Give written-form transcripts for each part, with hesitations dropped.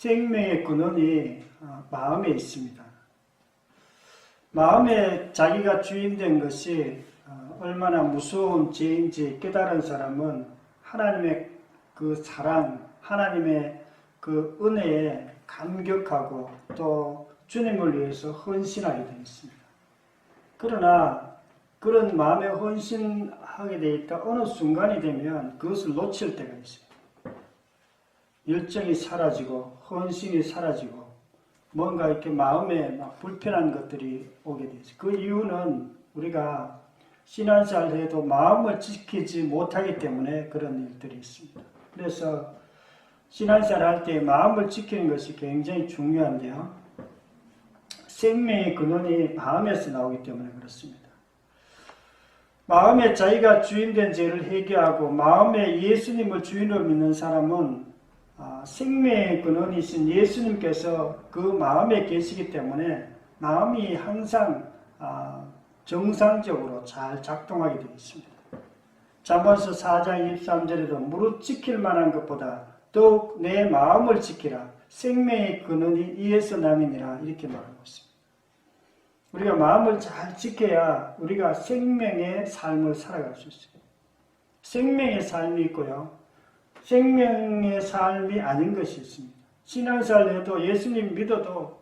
생명의 근원이 마음에 있습니다. 마음에 자기가 주인된 것이 얼마나 무서운 죄인지 깨달은 사람은 하나님의 그 사랑, 하나님의 그 은혜에 감격하고 또 주님을 위해서 헌신하게 되어 있습니다. 그러나 그런 마음에 헌신하게 되어 있다 어느 순간이 되면 그것을 놓칠 때가 있어요. 열정이 사라지고 헌신이 사라지고 뭔가 이렇게 마음에 막 불편한 것들이 오게 되죠. 그 이유는 우리가 신앙생활을 해도 마음을 지키지 못하기 때문에 그런 일들이 있습니다. 그래서 신앙생활 할 때 마음을 지키는 것이 굉장히 중요한데요. 생명의 근원이 마음에서 나오기 때문에 그렇습니다. 마음에 자기가 주인된 죄를 회개하고 마음에 예수님을 주인으로 믿는 사람은 생명의 근원이신 예수님께서 그 마음에 계시기 때문에 마음이 항상 정상적으로 잘 작동하게 되어 있습니다. 잠언서 4장 23절에도 무릇 지킬 만한 것보다 더욱 내 마음을 지키라. 생명의 근원이 이에서 남이니라. 이렇게 말하고 있습니다. 우리가 마음을 잘 지켜야 우리가 생명의 삶을 살아갈 수 있어요. 생명의 삶이 있고요. 생명의 삶이 아닌 것이 있습니다. 신앙생활 해도 예수님 믿어도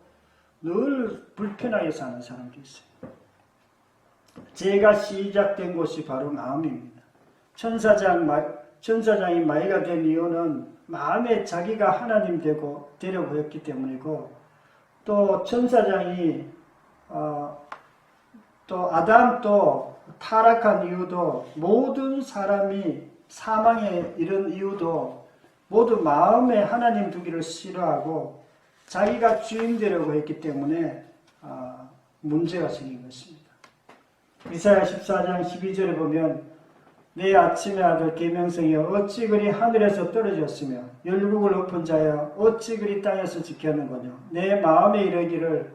늘 불편하게 사는 사람도 있어요. 죄가 시작된 곳이 바로 마음입니다. 천사장이 마귀가 된 이유는 마음에 자기가 하나님 되려고 했기 때문이고, 또 천사장이 또 아담도 타락한 이유도, 모든 사람이 사망에 이른 이유도 모두 마음에 하나님 두기를 싫어하고 자기가 주인 되려고 했기 때문에 문제가 생긴 것입니다. 이사야 14장 12절에 보면 내 아침의 아들 계명성이여 어찌 그리 하늘에서 떨어졌으며 열국을 엎은 자여 어찌 그리 땅에서 지켰는거뇨. 내 마음에 이르기를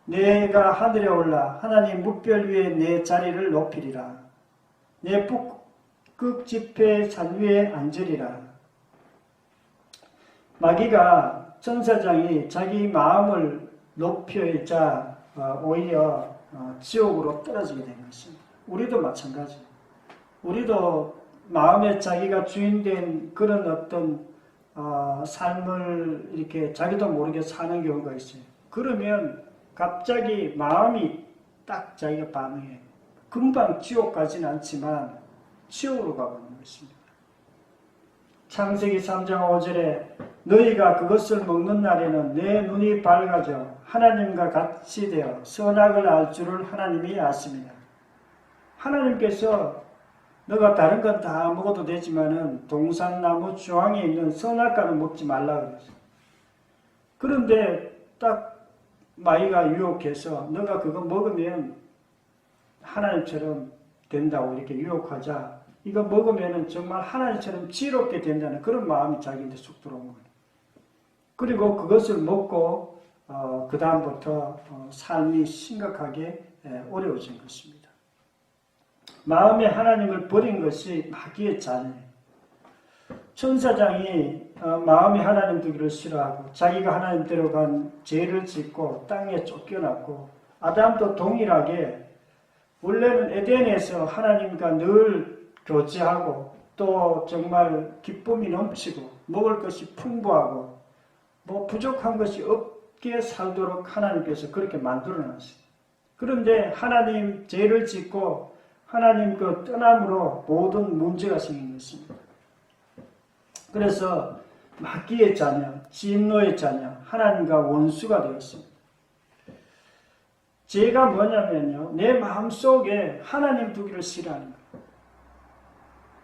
내가 하늘에 올라 하나님 뭇별 위에 내 자리를 높이리라. 내 북극 지폐 산 위에 앉으리라. 마귀가 천사장이 자기 마음을 높여자 오히려 지옥으로 떨어지게 된 것입니다. 우리도 마찬가지예요. 우리도 마음에 자기가 주인된 그런 어떤 삶을 이렇게 자기도 모르게 사는 경우가 있어요. 그러면 갑자기 마음이 딱 자기가 반응해요. 금방 지옥 가지는 않지만 지옥으로 가버리는 것입니다. 창세기 3장 5절에 너희가 그것을 먹는 날에는 내 눈이 밝아져 하나님과 같이 되어 선악을 알 줄을 하나님이 아십니다. 하나님께서 너가 다른 건 다 먹어도 되지만은 동산나무 중앙에 있는 선악과는 먹지 말라 그랬어요. 그런데 딱 마귀가 유혹해서 너가 그거 먹으면 하나님처럼 된다고 이렇게 유혹하자, 이거 먹으면 정말 하나님처럼 지혜롭게 된다는 그런 마음이 자기한테 쑥 들어온 거예요. 그리고 그것을 먹고 그 다음부터 삶이 심각하게 어려워진 것입니다. 마음에 하나님을 버린 것이 마귀의 자녀예요. 천사장이 마음에 하나님 두기를 싫어하고 자기가 하나님대로 간 죄를 짓고 땅에 쫓겨났고, 아담도 동일하게 원래는 에덴에서 하나님과 늘 교제하고 또 정말 기쁨이 넘치고 먹을 것이 풍부하고 뭐 부족한 것이 없게 살도록 하나님께서 그렇게 만들어놨어요. 그런데 하나님 죄를 짓고 하나님 그 떠남으로 모든 문제가 생긴 것입니다. 그래서 마귀의 자녀, 진노의 자녀, 하나님과 원수가 되었습니다. 죄가 뭐냐면요, 내 마음속에 하나님 두기를 싫어하는 거예요.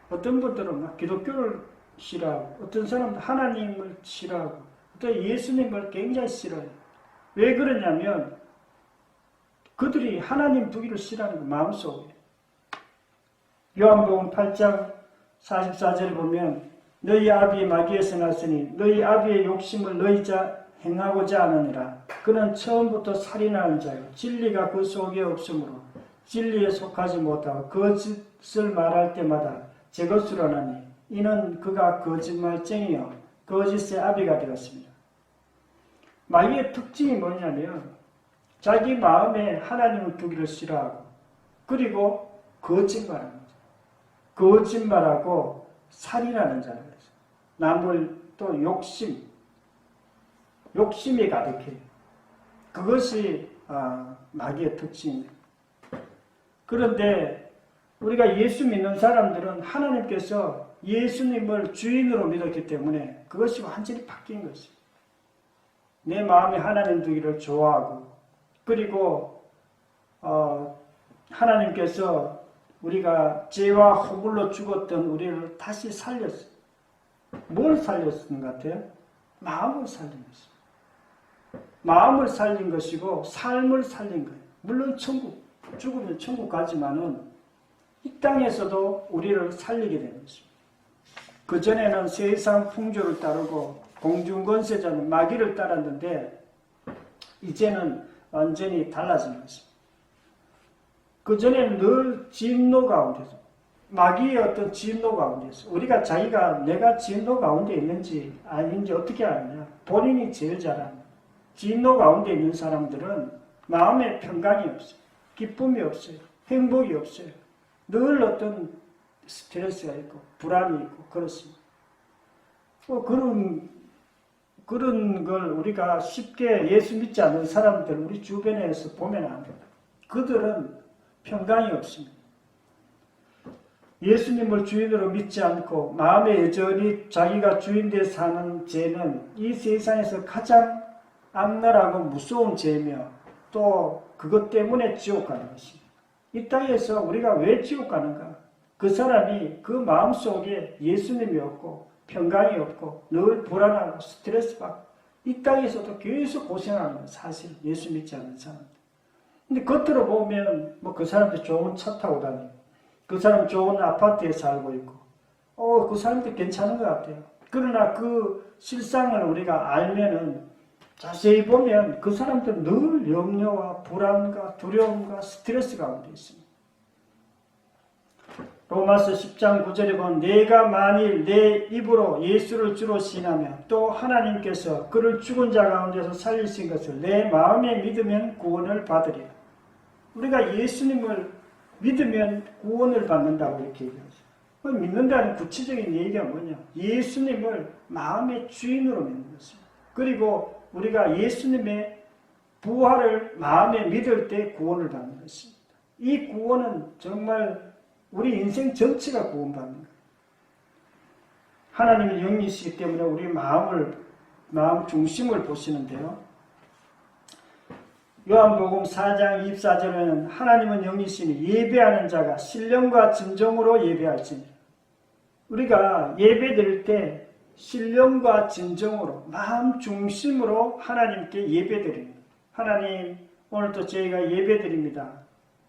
어떤 분들은 막 기독교를 싫어하고, 어떤 사람은 하나님을 싫어하고, 또 예수님을 굉장히 싫어해요. 왜 그러냐면 그들이 하나님 두기를 싫어하는 거예요, 마음속에. 요한복음 8장 44절에 보면 너희 아비의 마귀에서 났으니 너희 아비의 욕심을 너희 자 행하고자 하느니라. 그는 처음부터 살인하는 자요 진리가 그 속에 없으므로 진리에 속하지 못하고 거짓을 말할 때마다 제 것으로 하나니 이는 그가 거짓말쟁이요 거짓의 아비가 되었습니다. 마귀의 특징이 뭐냐면 자기 마음에 하나님을 두기를 싫어하고 그리고 거짓말합니다. 거짓말하고 살인하는 자라고 해서 남을 또 욕심이 가득해요. 그것이 마귀의 특징입니다. 그런데 우리가 예수 믿는 사람들은 하나님께서 예수님을 주인으로 믿었기 때문에 그것이 완전히 바뀐 것이에요. 내 마음에 하나님 두기를 좋아하고 그리고 하나님께서 우리가 죄와 허물로 죽었던 우리를 다시 살렸어요. 뭘 살렸는 것 같아요? 마음을 살린 것이에요. 마음을 살린 것이고 삶을 살린 거예요. 물론 죽으면 천국 가지만은 이 땅에서도 우리를 살리게 되는 것입니다. 그전에는 세상 풍조를 따르고 공중권세자는 마귀를 따랐는데 이제는 완전히 달라진 것입니다. 그전에는 늘 진노 가운데서 마귀의 어떤 진노 가운데서 우리가 내가 진노 가운데 있는지 아닌지 어떻게 아느냐? 본인이 제일 잘 압니다. 진노 가운데 있는 사람들은 마음에 평강이 없어요. 기쁨이 없어요. 행복이 없어요. 늘 어떤 스트레스가 있고 불안이 있고 그렇습니다. 그런 걸 우리가 쉽게 예수 믿지 않는 사람들 우리 주변에서 보면 안 됩니다. 그들은 평강이 없습니다. 예수님을 주인으로 믿지 않고 마음에 여전히 자기가 주인되어 사는 죄는 이 세상에서 가장 악랄하고 무서운 죄며 또 그것 때문에 지옥 가는 것입니다. 이 땅에서 우리가 왜 지옥 가는가? 그 사람이 그 마음속에 예수님이 없고 평강이 없고 늘 불안하고 스트레스 받고 이 땅에서도 계속 고생하는 건 사실 예수 믿지 않는 사람들. 근데 겉으로 보면 그 사람들 좋은 차 타고 다니고 그 사람 좋은 아파트에 살고 있고 그 사람들 괜찮은 것 같아요. 그러나 그 실상을 우리가 알면은 자세히 보면 그 사람들은 늘 염려와 불안과 두려움과 스트레스 가운데 있습니다. 로마서 10장 9절에 보면 내가 만일 내 입으로 예수를 주로 신하며 또 하나님께서 그를 죽은 자 가운데서 살리신 것을 내 마음에 믿으면 구원을 받으리라. 우리가 예수님을 믿으면 구원을 받는다고 이렇게 얘기하죠. 믿는다는 구체적인 얘기가 뭐냐? 예수님을 마음의 주인으로 믿는 것입니다. 그리고 우리가 예수님의 부활을 마음에 믿을 때 구원을 받는 것입니다. 이 구원은 정말 우리 인생 전체가 구원받는 거예요. 하나님의 영이시기 때문에 우리 마음 중심을 보시는데요. 요한복음 4장 24절에는 하나님은 영이시니 예배하는 자가 신령과 진정으로 예배할지니 우리가 예배드릴 때 신령과 진정으로 마음 중심으로 하나님께 예배드립니다. 하나님 오늘도 저희가 예배드립니다.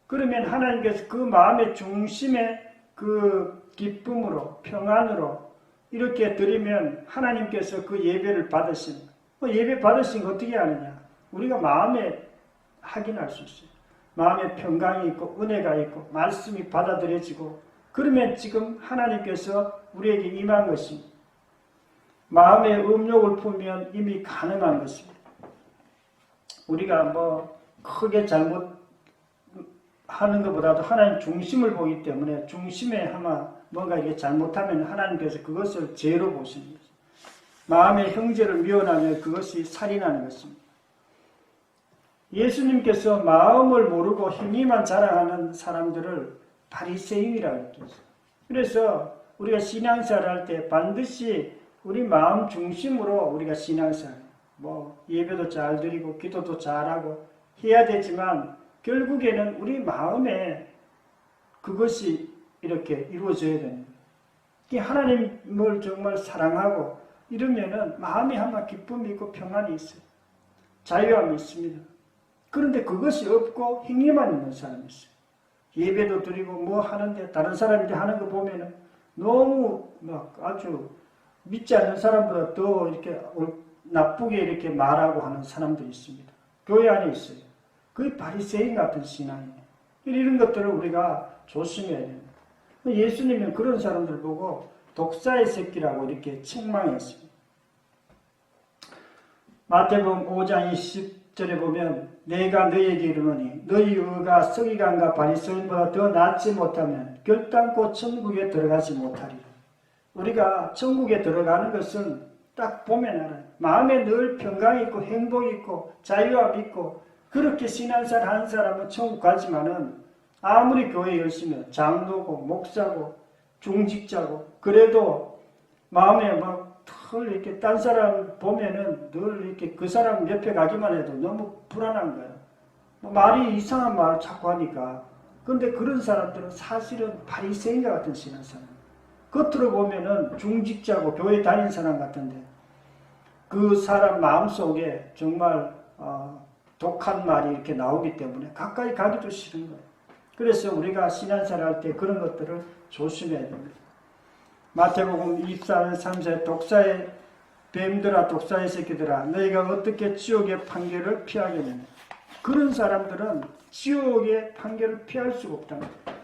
그러면 하나님께서 그 마음의 중심에 그 기쁨으로 평안으로 이렇게 드리면 하나님께서 그 예배를 받으십니다. 예배 받으신 거 어떻게 하느냐? 우리가 마음에 확인할 수 있어요. 마음에 평강이 있고 은혜가 있고 말씀이 받아들여지고 그러면 지금 하나님께서 우리에게 임한 것입니다. 마음의 음욕을 품으면 이미 가능한 것입니다. 우리가 크게 잘못하는 것보다도 하나님 중심을 보기 때문에 중심에 뭔가 이게 잘못하면 하나님께서 그것을 죄로 보시는 것입니다. 마음의 형제를 미워하면 그것이 살인하는 것입니다. 예수님께서 마음을 모르고 행위만 자랑하는 사람들을 바리새인이라고 했죠. 그래서 우리가 신앙생활을 할 때 반드시 우리 마음 중심으로 우리가 신앙생활, 예배도 잘 드리고 기도도 잘하고 해야 되지만 결국에는 우리 마음에 그것이 이렇게 이루어져야 됩니다. 하나님을 정말 사랑하고 이러면은 마음에 한번 기쁨이 있고 평안이 있어요. 자유함이 있습니다. 그런데 그것이 없고 행위만 있는 사람이 있어요. 예배도 드리고 하는데 다른 사람이 하는 거 보면은 너무 아주 믿지 않는 사람보다 더 이렇게 나쁘게 이렇게 말하고 하는 사람들이 있습니다. 교회 안에 있어요. 그게 바리새인 같은 신앙이에요. 이런 것들을 우리가 조심해야 됩니다. 예수님은 그런 사람들 보고 독사의 새끼라고 이렇게 책망했습니다. 마태복음 5장 20절에 보면 내가 너희에게 이르노니 너희 의가 서기관과 바리새인보다 더 낫지 못하면 결단코 천국에 들어가지 못하리라. 우리가 천국에 들어가는 것은 딱 보면 알아요. 마음에 늘 평강이 있고 행복이 있고 자유함이 있고 그렇게 신앙생활 하는 사람은 천국 가지만은 아무리 교회 열심히 장로고 목사고 중직자고 그래도 마음에 막 털 이렇게 딴 사람 보면은 늘 이렇게 그 사람 옆에 가기만 해도 너무 불안한 거예요. 뭐 말이 이상한 말을 자꾸 하니까. 근데 그런 사람들은 사실은 바리새인과 같은 신앙생활. 겉으로 보면은 중직자고 교회 다니는 사람 같은데 그 사람 마음속에 정말 독한 말이 이렇게 나오기 때문에 가까이 가기도 싫은 거예요. 그래서 우리가 신앙생활 할 때 그런 것들을 조심해야 됩니다. 마태복음 24장 3절 독사의 뱀들아 독사의 새끼들아 너희가 어떻게 지옥의 판결을 피하겠느냐. 그런 사람들은 지옥의 판결을 피할 수가 없다는 거예요.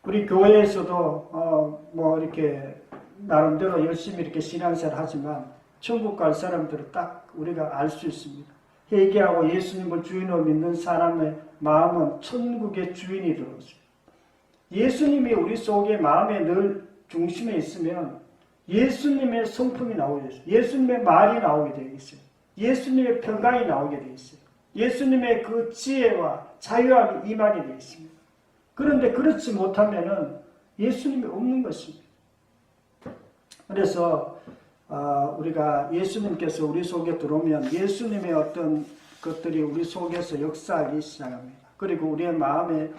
우리 교회에서도 뭐 이렇게 나름대로 열심히 이렇게 신앙생활 하지만 천국 갈 사람들은 딱 우리가 알 수 있습니다. 회개하고 예수님을 주인으로 믿는 사람의 마음은 천국의 주인이 들어오죠. 예수님이 우리 속에 마음에 늘 중심에 있으면 예수님의 성품이 나오게 되죠. 예수님의 말이 나오게 되어 있어요. 예수님의 평강이 나오게 되어 있어요. 예수님의 그 지혜와 자유함이 임하게 되어 있습니다. 그런데 그렇지 못하면은 예수님이 없는 것입니다. 그래서 우리가 예수님께서 우리 속에 들어오면 예수님의 어떤 것들이 우리 속에서 역사하기 시작합니다. 그리고 우리의 마음에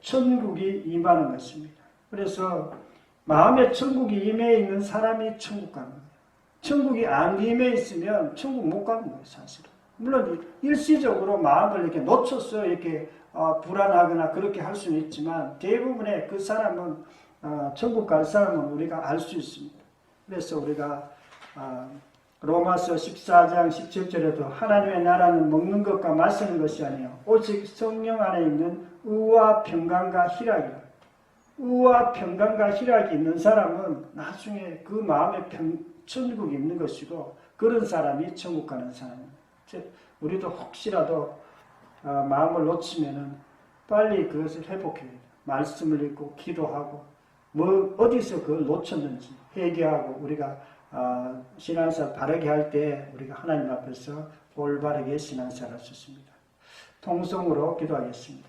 천국이 임하는 것입니다. 그래서 마음에 천국이 임해 있는 사람이 천국 가는 거예요. 천국이 안 임해 있으면 천국 못 가는 거예요, 사실은. 물론 일시적으로 마음을 이렇게 놓쳐서 이렇게 불안하거나 그렇게 할 수는 있지만 대부분의 그 사람은 천국 갈 사람은 우리가 알 수 있습니다. 그래서 우리가 로마서 14장 17절에도 하나님의 나라는 먹는 것과 마시는 것이 아니요 오직 성령 안에 있는 의와 평강과 희락이라. 의와 평강과 희락이 있는 사람은 나중에 그 마음에 천국이 있는 것이고 그런 사람이 천국 가는 사람입니다. 우리도 혹시라도 마음을 놓치면은 빨리 그것을 회복해야 돼요. 말씀을 읽고 기도하고 뭐 어디서 그걸 놓쳤는지 회개하고 우리가 신앙생활 바르게 할 때 우리가 하나님 앞에서 올바르게 신앙생활 할 수 있습니다. 통성으로 기도하겠습니다.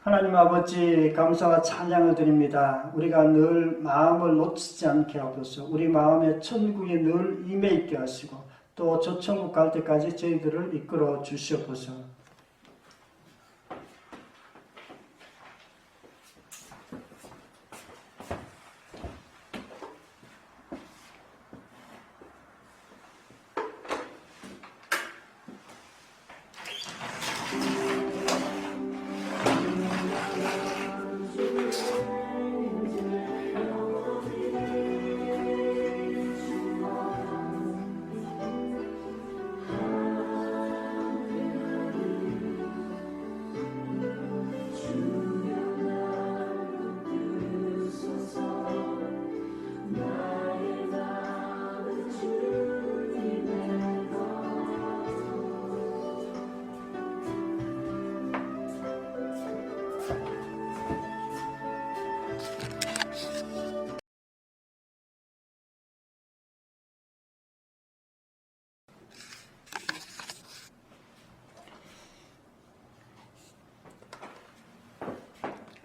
하나님 아버지 감사와 찬양을 드립니다. 우리가 늘 마음을 놓치지 않게 하옵소서. 우리 마음에 천국이 늘 임해 있게 하시고 또 저 천국 갈 때까지 저희들을 이끌어 주시옵소서.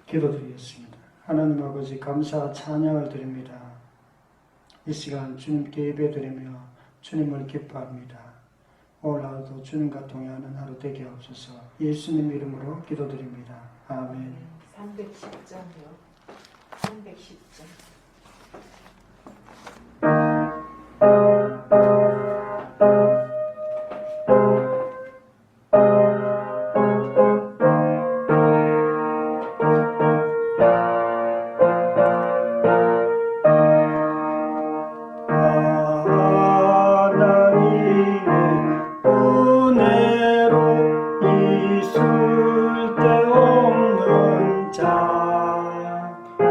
기도드리겠습니다. 하나님 아버지 감사와 찬양을 드립니다. 이 시간 주님께 예배드리며 주님을 기뻐합니다. 오늘 하루도 주님과 동행하는 하루 되게 하옵소서. 예수님 이름으로 기도드립니다. 아멘. 310장이요. 310장.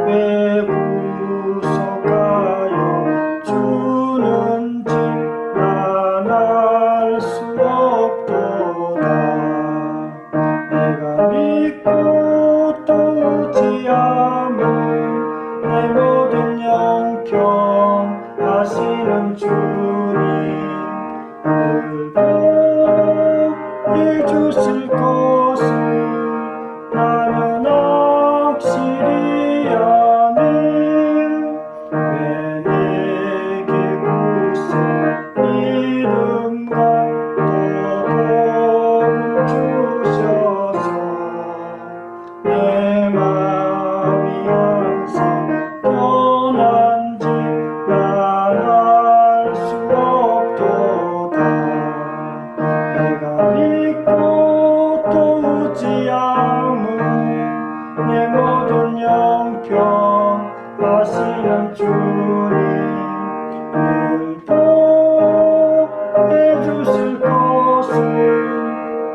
왜 구속하 믿고 또 의지함은 내 모든 영평 하시는 주님 늘 주실 것을 나는 확실히 아네 왜 내게 굳은 믿음과 또 복을 주셔서 내 마음이 항상 편한지 난 알 수 없도다 내가 믿고 또 의지함은 내 모든 영평 하시는 주님 늘 해주실 것을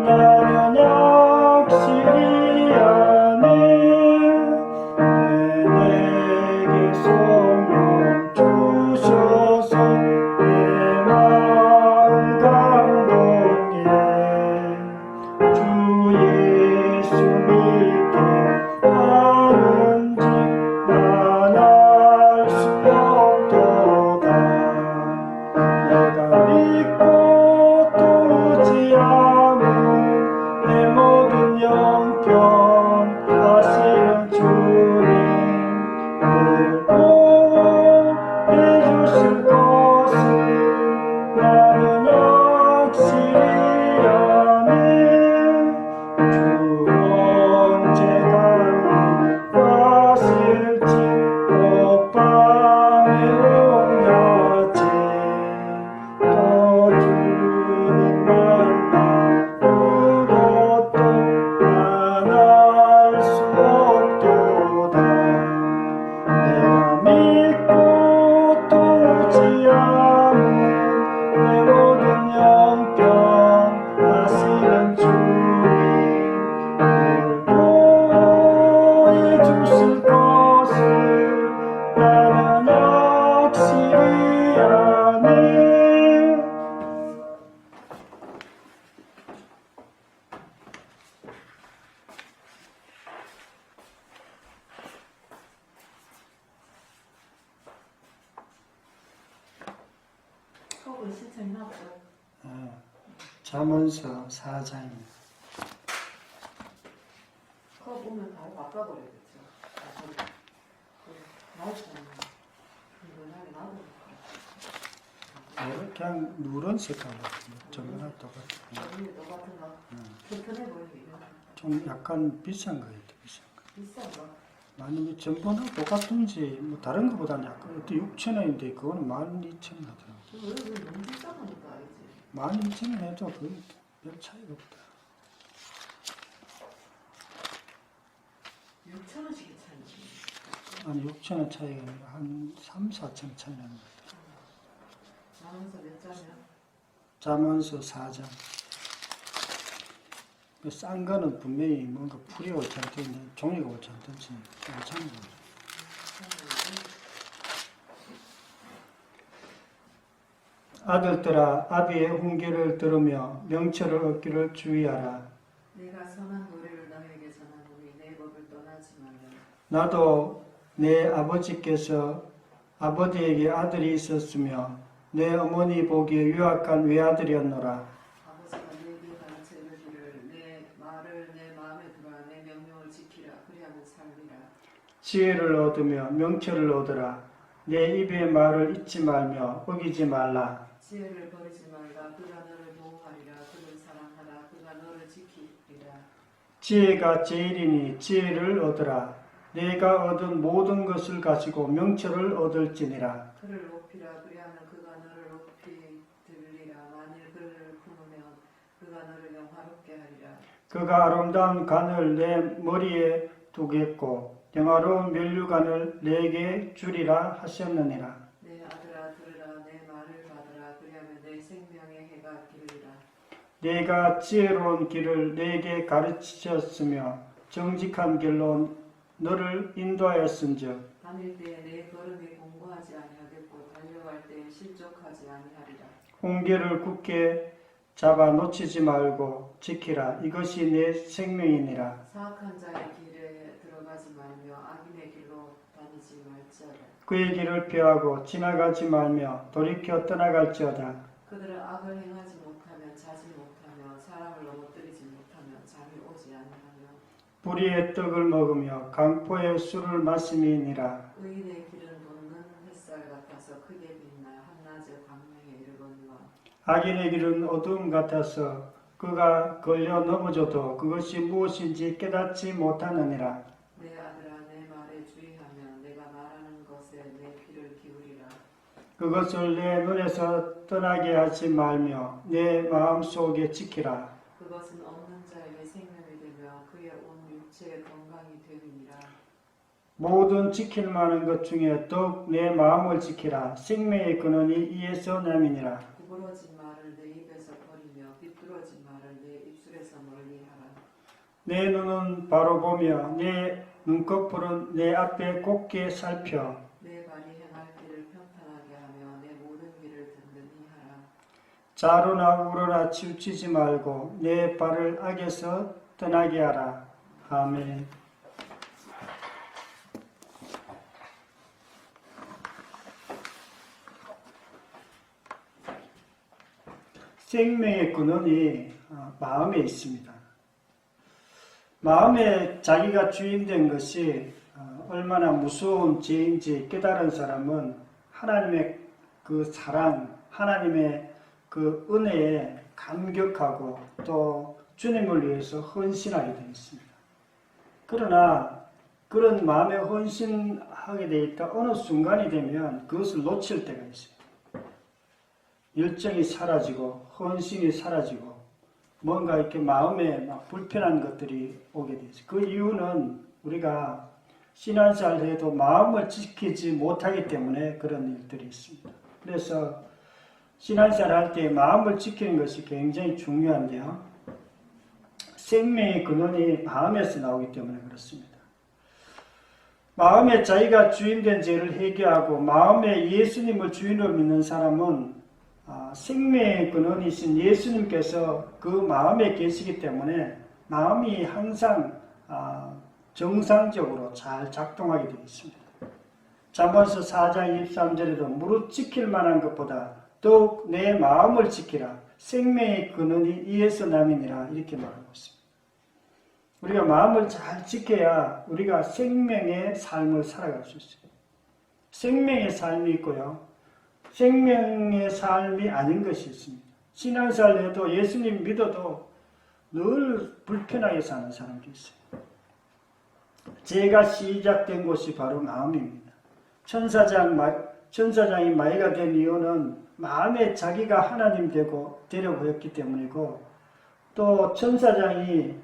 나는 확실히 아네 왜 내게 성령 주셔서 내 마음 감동해 주 예수 믿게 하는지 난 알 수 없도다 내가 믿고 또 의지함은 내 모든 영평 하시는 주님 늘 해주실 것을 나는 확실히 아네 주 언제가 하실지 오빠의 온낮에 또 주님 만나 그것도 난 알 수 없도다 내가 믿고 또 의지함은 내 모든 영평 하시는 주님 늘 해주실 것을 나는 확실히 아네 혹은 신청이 나왔죠. 잠언서 4장입니다. 그거 보면 바로 바꿔버리겠죠. 나오잖아요. 이번에 나도 그냥 누런 색깔로 전부가 똑같아요. 언니 너 같은 거 불편해 보이게 좀 약간 비싼 거예요, 비싼 거. 비싼 거. 만약에 전번하고 똑같은지 뭐 다른 거보다는 약간 어때 6,000원인데 그거는 12,000원 하더라고요. 왜 너무 비싸다니까 알지? 12,000원 해도 거의 별 차이가 없다. 6,000원씩이 차이지. 아니 6,000원 차이가 아니라 한 3, 4,000원 차이 나는 것 같아요. 나면서 몇 장이야? 잠언서 4장. 그 싼 거는 분명히 뭔가 풀이 옳지 않든지 종이가 옳지 않든지 괜찮은 거죠. 아들들아 아비의 훈계를 들으며 명철을 얻기를 주의하라. 내가 선한 노래를 너에게 전하노니 내 법을 떠나지 말라. 나도 내 아버지께서 아버지에게 아들이 있었으며 내 어머니 보기에 유학한 외아들이었노라. 아버지가 내게 가르쳐 이르기를 내 말을 내 마음에 두라 내 명령을 지키라 그리하면 살리라. 지혜를 얻으며 명철을 얻으라. 내 입의 말을 잊지 말며 어기지 말라. 지혜를 버리지 말라 그가 너를 보호하리라 그를 사랑하라 그가 너를 지키리라. 지혜가 제일이니 지혜를 얻으라. 내가 얻은 모든 것을 가지고 명철을 얻을지니라. 그를 높이라 그리하면 그가 너를 높이 들리라. 만일 그를 품으면 그가 너를 영화롭게 하리라. 그가 아름다운 간을 내 머리에 두겠고 영화로운 면류관을 내게 주리라 하셨느니라. 내 아들아 들으라 내 말을 받으라 그리하면 내 생명의 해가 기르리라. 내가 지혜로운 길을 내게 가르치셨으며 정직한 길로 너를 인도하였은즉 다닐 때에 내 걸음이 공고하지 아니하겠고 달려갈 때에 실족하지 아니하리라. 홍게를 굳게 잡아 놓치지 말고 지키라. 이것이 내 생명이니라. 사악한 자의 길에 들어가지 말며 악인의 길로 다니지 말지어다. 그의 길을 피하고 지나가지 말며 돌이켜 떠나갈지어다. 그들은 악을 행하지 못하면 자지 못하며 사람을 넘어뜨리지 못하면 잠이 오지 아니하며 불의의 떡을 먹으며 강포의 술을 마심이니라. 의인의 길은 돋는 햇살 같아서 크게 빛나 한낮의 광명에 이르거니와 악인의 길은 어두움 같아서 그가 걸려 넘어져도 그것이 무엇인지 깨닫지 못하느니라. 내 아들아 내 말에 주의하면 내가 말하는 것에 내 귀를 기울이라. 그것을 내 눈에서 떠나게 하지 말며 내 마음속에 지키라. 그것은 없는 자에게 생명이 되며 그의 온 육체의 건강이 됨이니라. 모든 지킬 만한 것 중에 더욱 내 마음을 지키라. 생명의 근원이 이에서 남이니라. 구부러진 말을 내 입에서 버리며 비뚤어진 말을 내 입술에서 멀리하라. 내 눈은 바로 보며 내 눈꺼풀은 내 앞에 곱게 살펴 내 발이 행할 길을 평탄하게 하며 내 모든 길을 든든히 하라. 좌로나 우로나 치우치지 말고 내 발을 악에서 떠나게 하라. 아멘. 생명의 근원이 마음에 있습니다. 마음에 자기가 주인된 것이 얼마나 무서운 죄인지 깨달은 사람은 하나님의 그 사랑, 하나님의 그 은혜에 감격하고 또 주님을 위해서 헌신하게 되어 있습니다. 그러나 그런 마음에 헌신하게 되어 있다 어느 순간이 되면 그것을 놓칠 때가 있어요. 열정이 사라지고 헌신이 사라지고 뭔가 이렇게 마음에 막 불편한 것들이 오게 되죠. 그 이유는 우리가 신앙생활을 해도 마음을 지키지 못하기 때문에 그런 일들이 있습니다. 그래서 신앙생활 할 때 마음을 지키는 것이 굉장히 중요한데요. 생명의 근원이 마음에서 나오기 때문에 그렇습니다. 마음에 자기가 주인된 죄를 회개하고 마음에 예수님을 주인으로 믿는 사람은 생명의 근원이신 예수님께서 그 마음에 계시기 때문에 마음이 항상 정상적으로 잘 작동하게 되어 있습니다. 잠언서 4장 23절에도 무릇 지킬 만한 것보다 더욱 내 마음을 지키라. 생명의 근원이 이에서 남이니라. 이렇게 말하고 있습니다. 우리가 마음을 잘 지켜야 우리가 생명의 삶을 살아갈 수 있어요. 생명의 삶이 있고요. 생명의 삶이 아닌 것이 있습니다. 신앙생활에도 예수님 믿어도 늘 불편하게 사는 사람도 있어요. 죄가 시작된 곳이 바로 마음입니다. 천사장이 마귀가 된 이유는 마음에 자기가 하나님 되려고 했기 때문이고, 또 천사장이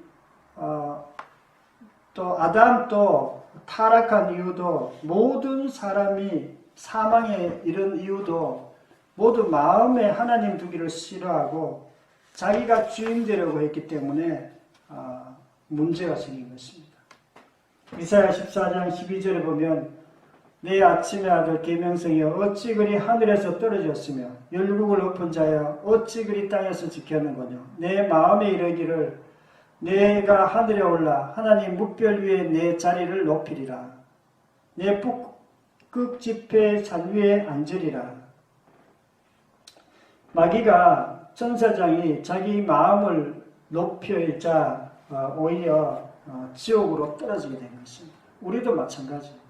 또 아담도 타락한 이유도, 모든 사람이 사망에 이른 이유도 모두 마음에 하나님 두기를 싫어하고 자기가 주인 되려고 했기 때문에 문제가 생긴 것입니다. 이사야 14장 12절에 보면 내 아침의 아들 계명성이여 어찌 그리 하늘에서 떨어졌으며 열국을 엎은 자여 어찌 그리 땅에서 지켰는거뇨. 내 마음에 이르기를 내가 하늘에 올라 하나님 묵별 위에 내 자리를 높이리라. 내 북극 지폐 산 위에 앉으리라. 마귀가 천사장이 자기 마음을 높여자 오히려 지옥으로 떨어지게 된 것입니다. 우리도 마찬가지예요.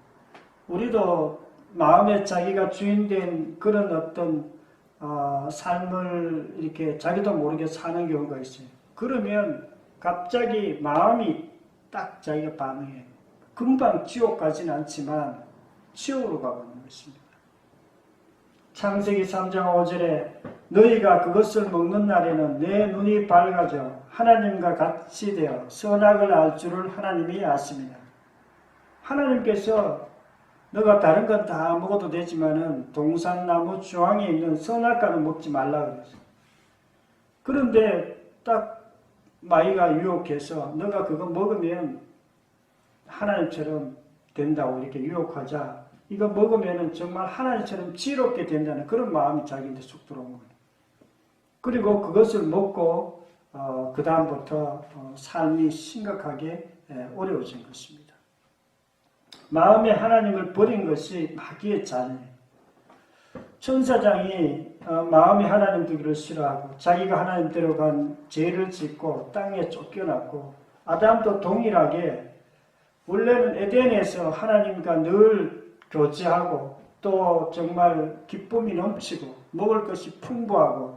우리도 마음에 자기가 주인된 그런 어떤 삶을 이렇게 자기도 모르게 사는 경우가 있어요. 그러면 갑자기 마음이 딱 자기가 반응해요. 금방 지옥 가진 않지만 지옥으로 가버리는 것입니다. 창세기 3장 5절에 너희가 그것을 먹는 날에는 내 눈이 밝아져 하나님과 같이 되어 선악을 알 줄을 하나님이 아십니다. 하나님께서 너가 다른 건 다 먹어도 되지만은 동산나무 주황에 있는 선악과는 먹지 말라 그랬어요. 그런데 딱 마귀가 유혹해서 너가 그거 먹으면 하나님처럼 된다고 이렇게 유혹하자, 이거 먹으면은 정말 하나님처럼 지혜롭게 된다는 그런 마음이 자기한테 쑥 들어온 거예요. 그리고 그것을 먹고 그 다음부터 삶이 심각하게 어려워진 것입니다. 마음에 하나님을 버린 것이 마귀의 자녀예요. 천사장이 마음에 하나님 두기를 싫어하고 자기가 하나님대로 간 죄를 짓고 땅에 쫓겨났고 아담도 동일하게 원래는 에덴에서 하나님과 늘 교제하고 또 정말 기쁨이 넘치고 먹을 것이 풍부하고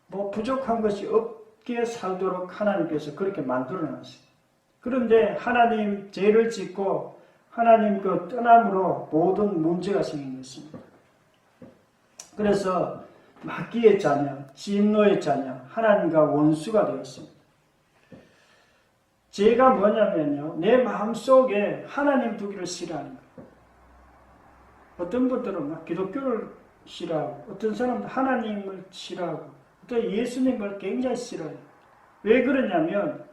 뭐 부족한 것이 없게 살도록 하나님께서 그렇게 만들어 놨어요. 그런데 하나님 죄를 짓고 하나님 그 떠남으로 모든 문제가 생긴 것입니다. 그래서 마귀의 자녀, 진노의 자녀, 하나님과 원수가 되었습니다. 죄가 뭐냐면요, 내 마음속에 하나님 두기를 싫어하는 거예요. 어떤 분들은 막 기독교를 싫어하고 어떤 사람은 하나님을 싫어하고 또 예수님을 굉장히 싫어해요. 왜 그러냐면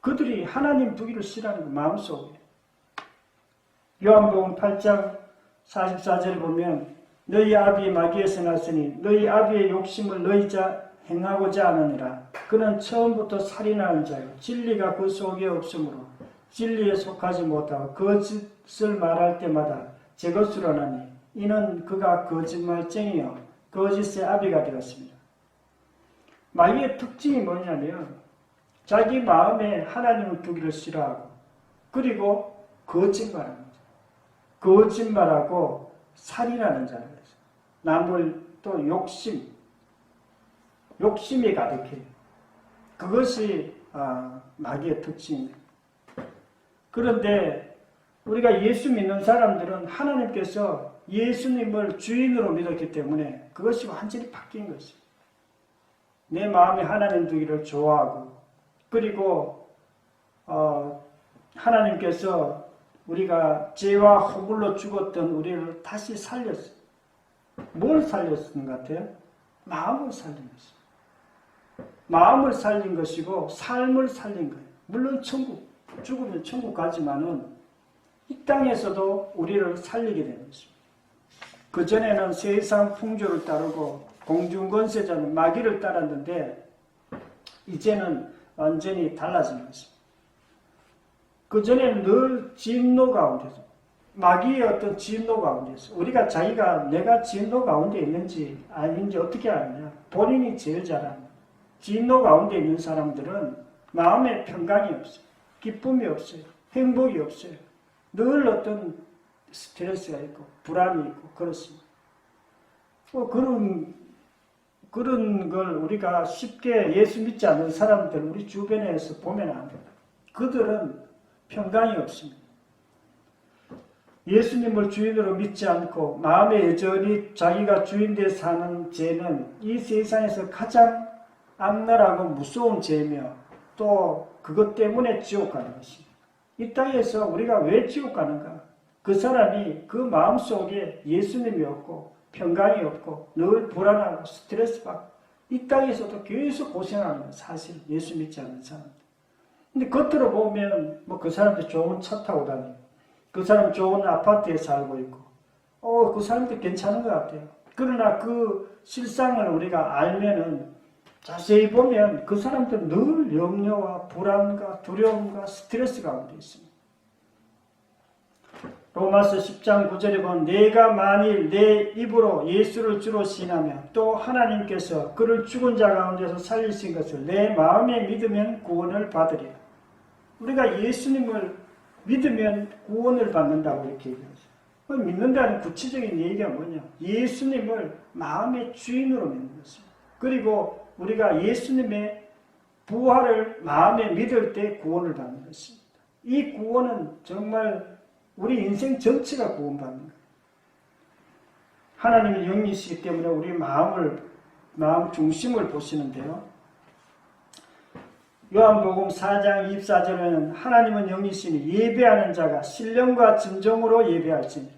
그들이 하나님 두기를 싫어하는 거예요, 마음속에. 요한복음 8장 44절에 보면 너희 아비 마귀에서 났으니 너희 아비의 욕심을 너희 자 행하고자 하느니라. 그는 처음부터 살인하는 자요 진리가 그 속에 없으므로 진리에 속하지 못하고 거짓을 말할 때마다 제 것으로 하나니 이는 그가 거짓말쟁이요 거짓의 아비가 되었습니다. 마귀의 특징이 뭐냐면 자기 마음에 하나님을 두기를 싫어하고 그리고 거짓말합니다. 거짓말하고 살인하는 자는 거죠. 남을 또 욕심이 가득해요. 그것이 마귀의 특징입니다. 그런데 우리가 예수 믿는 사람들은 하나님께서 예수님을 주인으로 믿었기 때문에 그것이 완전히 바뀐 것이에요. 내 마음에 하나님 두기를 좋아하고 그리고 하나님께서 우리가 죄와 허물로 죽었던 우리를 다시 살렸어요. 뭘 살렸는 것 같아요? 마음을 살린 것이에요. 마음을 살린 것이고 삶을 살린 거예요. 물론 죽으면 천국 가지만은 이 땅에서도 우리를 살리게 되는 것입니다. 그전에는 세상 풍조를 따르고 공중권세자는 마귀를 따랐는데 이제는 완전히 달라진 것입니다. 그전에는 늘 진노 가운데서 마귀의 어떤 진노 가운데서 우리가 자기가 내가 진노 가운데 있는지 아닌지 어떻게 아느냐. 본인이 제일 잘 압니다. 진노 가운데 있는 사람들은 마음에 평강이 없어요. 기쁨이 없어요. 행복이 없어요. 늘 어떤 스트레스가 있고 불안이 있고 그렇습니다. 그런 걸 우리가 쉽게 예수 믿지 않는 사람들 우리 주변에서 보면 안 됩니다. 그들은 평강이 없습니다. 예수님을 주인으로 믿지 않고 마음에 여전히 자기가 주인되어 사는 죄는 이 세상에서 가장 악랄하고 무서운 죄이며 또 그것 때문에 지옥 가는 것입니다. 이 땅에서 우리가 왜 지옥 가는가? 그 사람이 그 마음속에 예수님이 없고 평강이 없고 늘 불안하고 스트레스 받고 이 땅에서도 계속 고생하는 거예요. 사실 예수 믿지 않는 사람들. 근데 겉으로 보면 뭐 그 사람들 좋은 차 타고 다니고 그 사람 좋은 아파트에 살고 있고 그 사람들 괜찮은 것 같아요. 그러나 그 실상을 우리가 알면은 자세히 보면 그 사람들은 늘 염려와 불안과 두려움과 스트레스 가운데 있습니다. 로마서 10장 9절에 보면 내가 만일 내 입으로 예수를 주로 시인하며 또 하나님께서 그를 죽은 자 가운데서 살리신 것을 내 마음에 믿으면 구원을 받으리라. 우리가 예수님을 믿으면 구원을 받는다고 이렇게 얘기하죠. 믿는다는 구체적인 얘기가 뭐냐? 예수님을 마음의 주인으로 믿는 것입니다. 그리고 우리가 예수님의 부활을 마음에 믿을 때 구원을 받는 것입니다. 이 구원은 정말 우리 인생 전체가 구원받는 거예요. 하나님이 영이시기 때문에 우리 마음 중심을 보시는데요. 요한복음 4장 24절에는 하나님은 영이시니 예배하는 자가 신령과 진정으로 예배할지니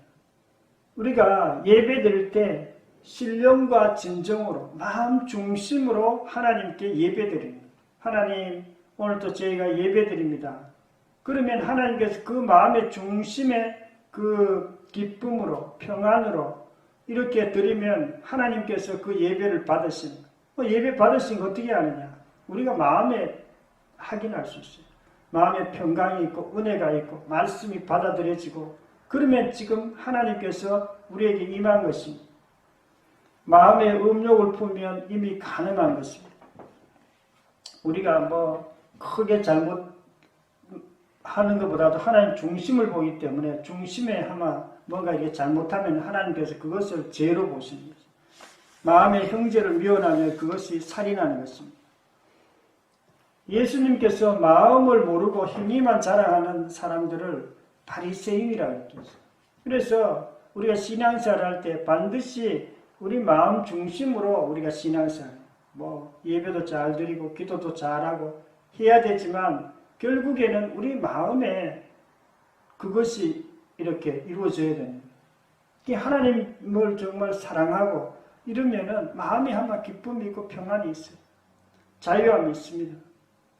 우리가 예배드릴 때 신령과 진정으로 마음 중심으로 하나님께 예배드립니다. 하나님 오늘도 저희가 예배드립니다. 그러면 하나님께서 그 마음의 중심에 그 기쁨으로 평안으로 이렇게 드리면 하나님께서 그 예배를 받으십니다. 예배 받으신 거 어떻게 아느냐? 우리가 마음에 확인할 수 있어요. 마음에 평강이 있고 은혜가 있고 말씀이 받아들여지고 그러면 지금 하나님께서 우리에게 임한 것입니다. 마음의 음욕을 품으면 이미 가능한 것입니다. 우리가 뭐 크게 잘못하는 것보다도 하나님 중심을 보기 때문에 중심에 아마 뭔가 이게 잘못하면 하나님께서 그것을 죄로 보시는 거죠. 마음의 형제를 미워하면 그것이 살인하는 것입니다. 예수님께서 마음을 모르고 행위만 자랑하는 사람들을 바리새인이라고 했죠. 그래서 우리가 신앙생활 할 때 반드시 우리 마음 중심으로 우리가 신앙생활, 뭐 예배도 잘 드리고 기도도 잘하고 해야 되지만 결국에는 우리 마음에 그것이 이렇게 이루어져야 됩니다. 하나님을 정말 사랑하고 이러면은 마음에 아마 기쁨이 있고 평안이 있어요. 자유함이 있습니다.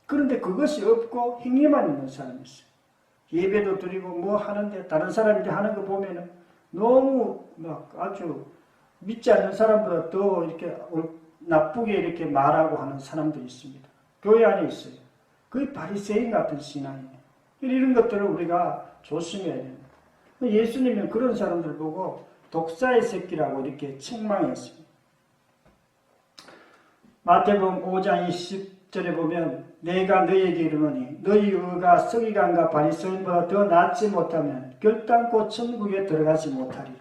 그런데 그것이 없고 행위만 있는 사람이 있어요. 예배도 드리고 뭐 하는데 다른 사람들이 하는 거 보면은 너무 막 아주 믿지 않는 사람보다 더 이렇게 나쁘게 이렇게 말하고 하는 사람들이 있습니다. 교회 안에 있어요. 그게 바리새인 같은 신앙이에요. 이런 것들을 우리가 조심해야 됩니다. 예수님은 그런 사람들 보고 독사의 새끼라고 이렇게 책망했습니다. 마태복음 5장 20절에 보면 내가 너희에게 이르노니 너희 의가 서기관과 바리새인보다 더 낫지 못하면 결단코 천국에 들어가지 못하리라.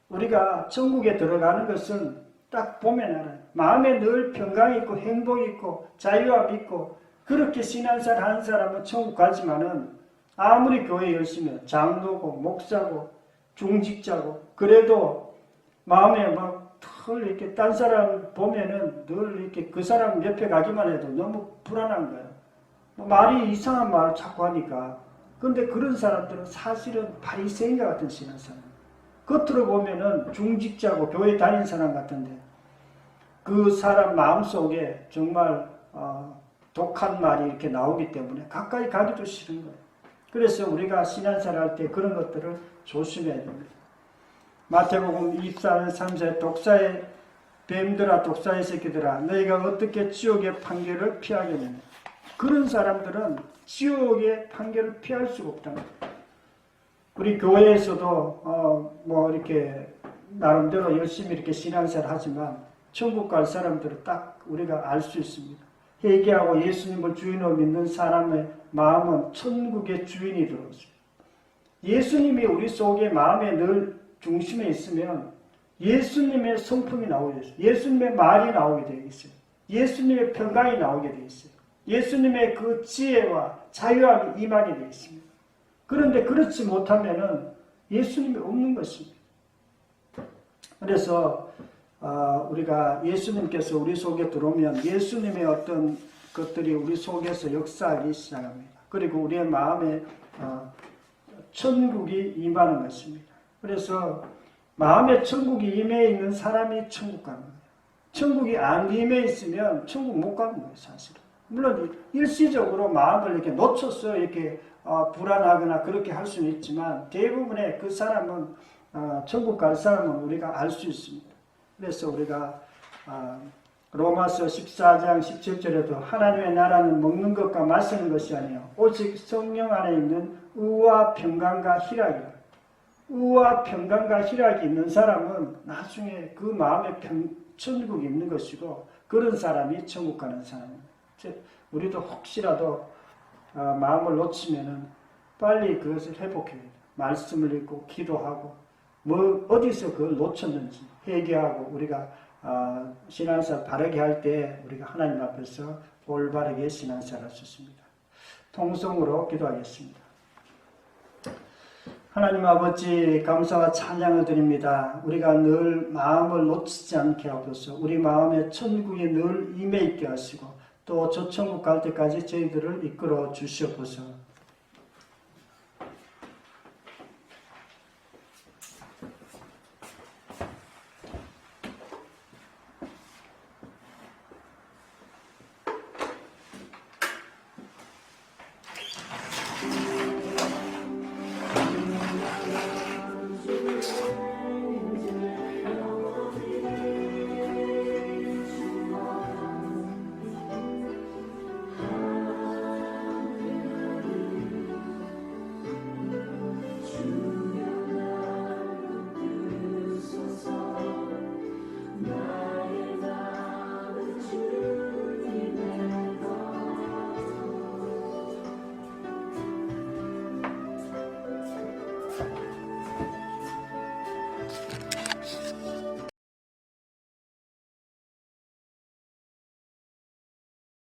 우리가 천국에 들어가는 것은 딱 보면 알아요. 마음에 늘 평강이 있고 행복이 있고 자유함이 있고 그렇게 신앙생활 하는 사람은 천국 가지만은 아무리 교회 열심히 해요. 장로고 목사고 중직자고 그래도 마음에 막 털 이렇게 딴 사람 보면은 늘 이렇게 그 사람 옆에 가기만 해도 너무 불안한 거예요. 말이 이상한 말을 자꾸 하니까. 그런데 그런 사람들은 사실은 바리새인과 같은 신앙생활. 겉으로 보면은 중직자고 교회 다니는 사람 같은데 그 사람 마음속에 정말 독한 말이 이렇게 나오기 때문에 가까이 가기도 싫은 거예요. 그래서 우리가 신앙생활 할 때 그런 것들을 조심해야 됩니다. 마태복음 24장 3절에 독사의 뱀들아 독사의 새끼들아 너희가 어떻게 지옥의 판결을 피하겠느냐. 그런 사람들은 지옥의 판결을 피할 수가 없다는 거예요. 우리 교회에서도 뭐 이렇게 나름대로 열심히 이렇게 신앙생활 하지만 천국 갈 사람들은 딱 우리가 알 수 있습니다. 회개하고 예수님을 주인으로 믿는 사람의 마음은 천국의 주인이 들어오죠. 예수님이 우리 속에 마음에 늘 중심에 있으면 예수님의 성품이 나오게 되어 있어요. 예수님의 말이 나오게 되어 있어요. 예수님의 평강이 나오게 되어 있어요. 예수님의 그 지혜와 자유함이 임하게 되어 있습니다. 그런데 그렇지 못하면은 예수님이 없는 것입니다. 그래서 우리가 예수님께서 우리 속에 들어오면 예수님의 어떤 것들이 우리 속에서 역사하기 시작합니다. 그리고 우리의 마음에 천국이 임하는 것입니다. 그래서 마음에 천국이 임해 있는 사람이 천국 가는 거예요. 천국이 안 임해 있으면 천국 못 가는 거예요, 사실은. 물론 일시적으로 마음을 이렇게 놓쳐서 이렇게 불안하거나 그렇게 할 수는 있지만 대부분의 그 사람은 천국 갈 사람은 우리가 알 수 있습니다. 그래서 우리가 로마서 14장 17절에도 하나님의 나라는 먹는 것과 마시는 것이 아니요 오직 성령 안에 있는 의와 평강과 희락이라. 의와 평강과 희락이 있는 사람은 나중에 그 마음에 천국이 있는 것이고 그런 사람이 천국 가는 사람입니다. 우리도 혹시라도 마음을 놓치면은 빨리 그것을 회복해야 돼요. 말씀을 읽고 기도하고 뭐 어디서 그걸 놓쳤는지 회개하고 우리가 신앙생활 바르게 할 때 우리가 하나님 앞에서 올바르게 신앙생활 할 수 있습니다. 통성으로 기도하겠습니다. 하나님 아버지 감사와 찬양을 드립니다. 우리가 늘 마음을 놓치지 않게 하옵소서. 우리 마음에 천국이 늘 임해 있게 하시고 또 저 천국 갈 때까지 저희들을 이끌어 주시옵소서.